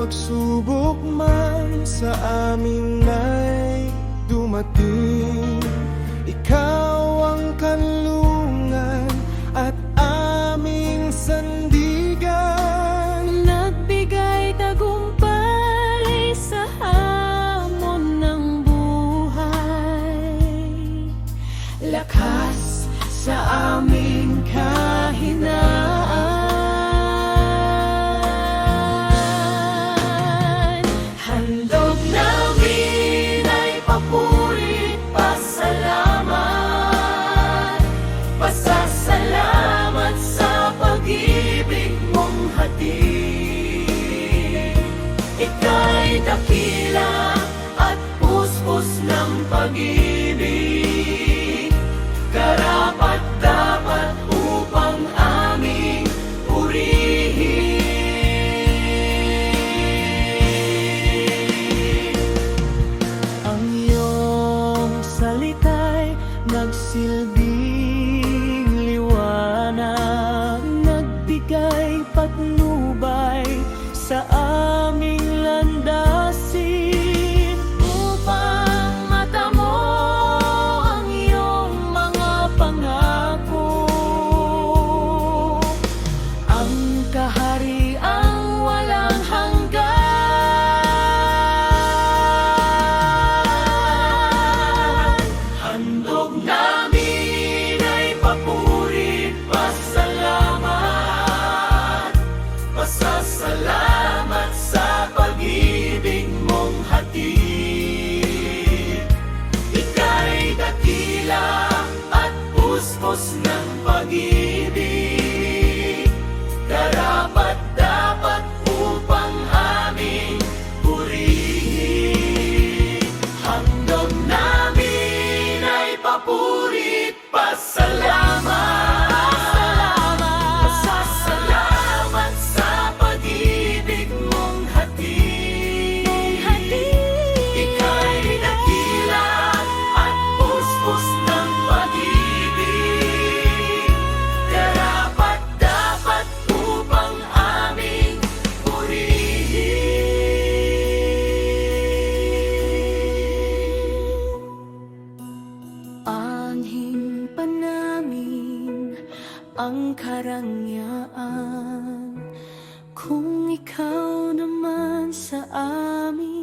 pagsubok man sa amin ay dumating, ikaw ang kanlungan at aming sandigan. Nagbigay tagumpay sa hamon ng buhay, lakas sa aming kahinaan. Handog namin ay papuri, pasalamat, pasasalamat sa pag-ibig mong hatid. Ika'y dakila at puspos ng pag-ibig, karapat-dapat upang aming purihin. Ang iyong salita'y nagsilbing liwanag, nagbigay patnubay sa aming landasin, upang matamo ang iyong mga pangako. Ang kahariang walang hanggan. Handog namin ay papuri, pasalamat, pasasalamat sa pag-ibig mong hatid. Ika'y dakila at puspos ng pag-ibig, karapat-dapat upang aming purihin. Handog namin ay papuri, pasalamat, pasasalamat sa pag-ibig mong hatid. Ika'y dakila at puspos ng pag-ibig, karapat-dapat upang aming purihin. Anhin pa namin ang karangyaan, kung ikaw naman sa amin